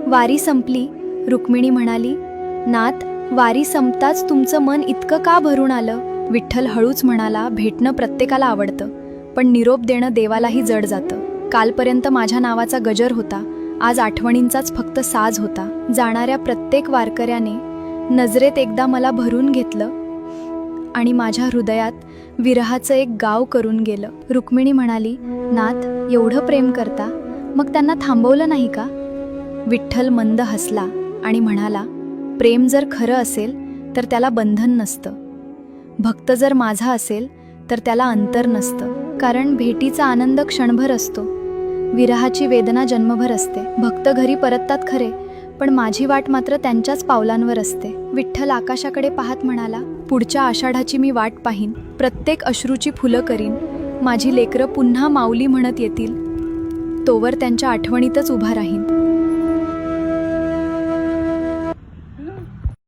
वारी संपली. रुक्मिणी म्हणाली, नाथ, वारी संपताच तुमचं मन इतकं का भरून आलं? विठ्ठल हळूच म्हणाला, भेटणं प्रत्येकाला आवडतं, पण निरोप देणं देवालाही जड जातं. कालपर्यंत माझ्या नावाचा गजर होता, आज आठवणींचाच फक्त साज होता. जाणाऱ्या प्रत्येक वारकऱ्याने नजरेत एकदा मला भरून घेतलं आणि माझ्या हृदयात विरहाचं एक गाव करून गेलं. रुक्मिणी म्हणाली, नाथ, एवढं प्रेम करता, मग त्यांना थांबवलं नाही का? विठ्ठल मंद हसला आणि म्हणाला, प्रेम जर खरं असेल तर त्याला बंधन नसतं. भक्त जर माझा असेल तर त्याला अंतर नसतं. कारण भेटीचा आनंद क्षणभर असतो, विरहाची वेदना जन्मभर असते. भक्त घरी परततात खरे, पण माझी वाट मात्र त्यांच्याच पावलांवर असते. विठ्ठल आकाशाकडे पाहत म्हणाला, पुढच्या आषाढाची मी वाट पाहीन, प्रत्येक अश्रूची फुलं करीन. माझी लेकरं पुन्हा माऊली म्हणत येतील, तोवर त्यांच्या आठवणीतच उभा राहीन.